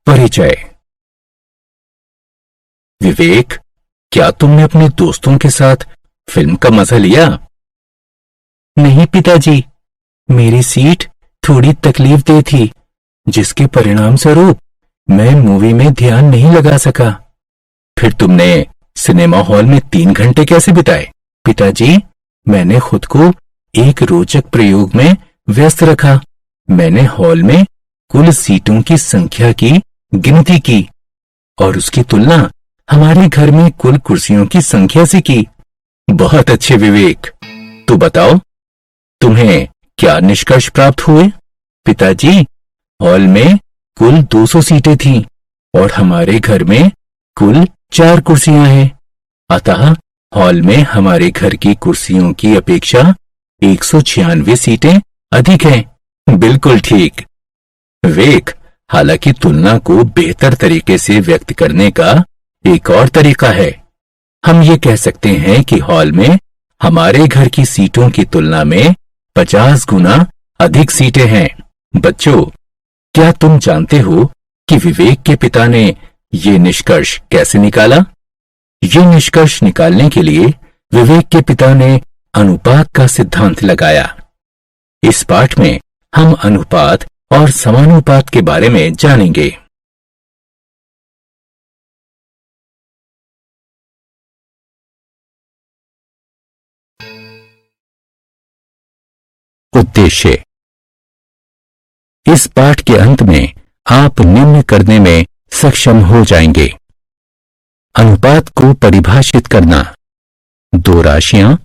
परिचय। विवेक, क्या तुमने अपने दोस्तों के साथ फिल्म का मजा लिया? नहीं पिताजी, मेरी सीट थोड़ी तकलीफदेह थी, जिसके परिणाम स्वरूप मैं मूवी में ध्यान नहीं लगा सका। फिर तुमने सिनेमा हॉल में 3 घंटे कैसे बिताए? पिताजी, मैंने खुद को एक रोचक प्रयोग में व्यस्त रखा। मैंने हॉल में कुल सीटों की संख्या की गिनती की और उसकी तुलना हमारे घर में कुल कुर्सियों की संख्या से की। बहुत अच्छे विवेक। तो बताओ, तुम्हें क्या निष्कर्ष प्राप्त हुए? पिताजी, हॉल में कुल 200 सीटें थीं और हमारे घर में कुल 4 कुर्सियां हैं। अतः हॉल में हमारे घर की कुर्सियों की अपेक्षा 196 सीटें अधिक हैं। बिल्कुल ठीक। विवेक, हालांकि तुलना को बेहतर तरीके से व्यक्त करने का एक और तरीका है। हम ये कह सकते हैं कि हॉल में हमारे घर की सीटों की तुलना में 50 गुना अधिक सीटें हैं। बच्चों, क्या तुम जानते हो कि विवेक के पिता ने ये निष्कर्ष कैसे निकाला? ये निष्कर्ष निकालने के लिए विवेक के पिता ने अनुपात का सिद्धांत लगाया। इस पाठ में हम अनुपात और समानुपात के बारे में जानेंगे। उद्देश्य। इस पाठ के अंत में आप निम्न करने में सक्षम हो जाएंगे। अनुपात को परिभाषित करना, दो राशियां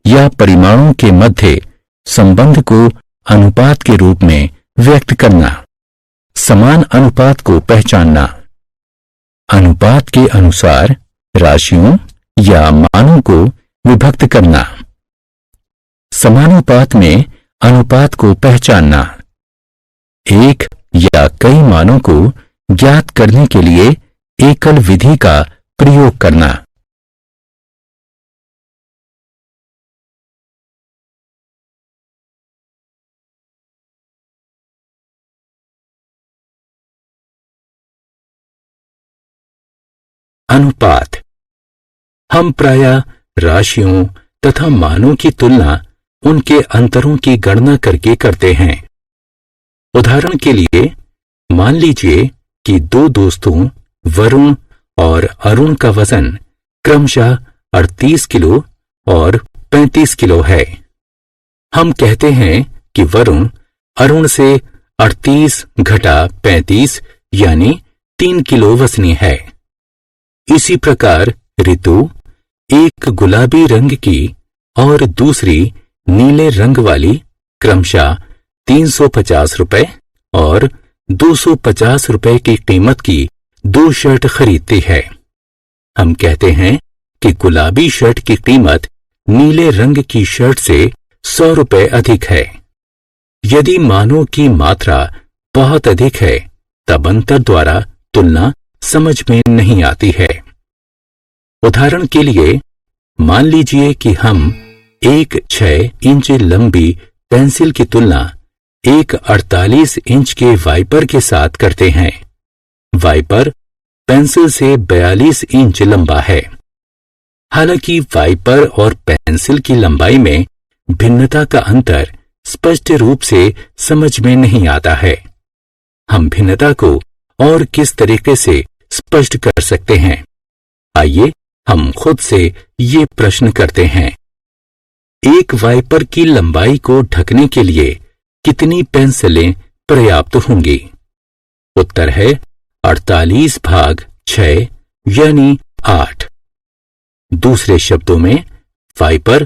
या परिमाणों के मध्य संबंध को अनुपात के रूप में व्यक्त करना, समान अनुपात को पहचानना, अनुपात के अनुसार राशियों या मानों को विभक्त करना, समानुपात में अनुपात को पहचानना, एक या कई मानों को ज्ञात करने के लिए एकल विधि का प्रयोग करना। अनुपात। हम प्रायः राशियों तथा मानों की तुलना उनके अंतरों की गणना करके करते हैं। उदाहरण के लिए, मान लीजिए कि दो दोस्तों वरुण और अरुण का वजन क्रमशः 38 किलो और 35 किलो है। हम कहते हैं कि वरुण अरुण से 38 घटा 35 यानी 3 किलो वजनी है। इसी प्रकार ऋतु एक गुलाबी रंग की और दूसरी नीले रंग वाली क्रमशः 350 रुपए और 250 रुपए की कीमत की 2 शर्ट खरीदती है। हम कहते हैं कि गुलाबी शर्ट की कीमत नीले रंग की शर्ट से 100 रुपए अधिक है। यदि मानों की मात्रा बहुत अधिक है, तब अंतर द्वारा तुलना समझ में नहीं आती है। उदाहरण के लिए, मान लीजिए कि हम एक 6 इंच लंबी पेंसिल की तुलना एक 48 इंच के वाइपर के साथ करते हैं। वाइपर पेंसिल से 42 इंच लंबा है। हालांकि वाइपर और पेंसिल की लंबाई में भिन्नता का अंतर स्पष्ट रूप से समझ में नहीं आता है। हम भिन्नता को और किस तरीके से स्पष्ट कर सकते हैं? आइए हम खुद से ये प्रश्न करते हैं। एक वाइपर की लंबाई को ढकने के लिए कितनी पेंसिलें पर्याप्त होंगी? उत्तर है 48 भाग 6 यानी 8। दूसरे शब्दों में, वाइपर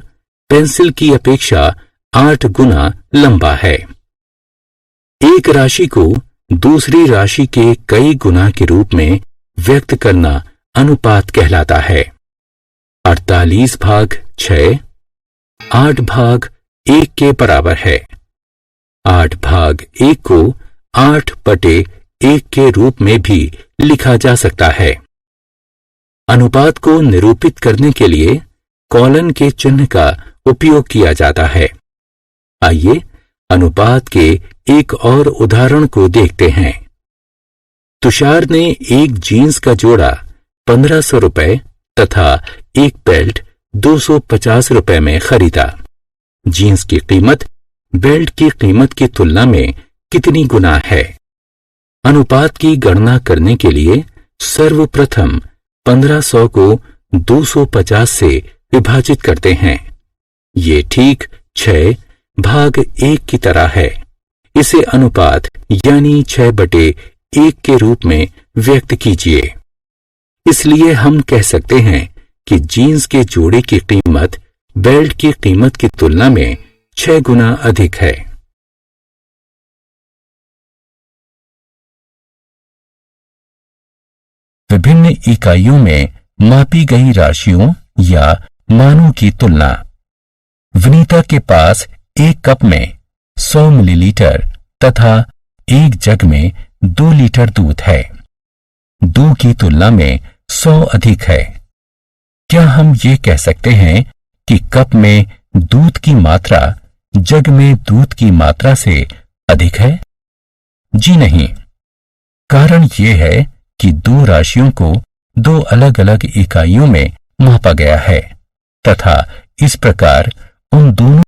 पेंसिल की अपेक्षा 8 गुना लंबा है। एक राशि को दूसरी राशि के कई गुना के रूप में व्यक्त करना अनुपात कहलाता है। 48 भाग 6 8 भाग 1 के बराबर है। 8 भाग 1 को 8/1 के रूप में भी लिखा जा सकता है। अनुपात को निरूपित करने के लिए कॉलन के चिन्ह का उपयोग किया जाता है। आइए अनुपात के एक और उदाहरण को देखते हैं। तुषार ने एक जीन्स का जोड़ा 1500 रुपए तथा एक बेल्ट 250 रुपए में खरीदा। जीन्स की कीमत बेल्ट की कीमत की तुलना में कितनी गुना है? अनुपात की गणना करने के लिए सर्वप्रथम 1500 को 250 से विभाजित करते हैं। ये ठीक 6/1 की तरह है। इसे अनुपात यानी 6/1 के रूप में व्यक्त कीजिए। इसलिए हम कह सकते हैं कि जीन्स के जोड़े की कीमत बेल्ट की कीमत की तुलना में 6 गुना अधिक है। विभिन्न इकाइयों में मापी गई राशियों या मानों की तुलना। विनीता के पास एक कप में 100 मिलीलीटर तथा एक जग में 2 लीटर दूध है। 2 की तुलना में 100 अधिक है। क्या हम ये कह सकते हैं कि कप में दूध की मात्रा जग में दूध की मात्रा से अधिक है? जी नहीं। कारण ये है कि 2 राशियों को 2 अलग अलग इकाइयों में मापा गया है तथा इस प्रकार उन दोनों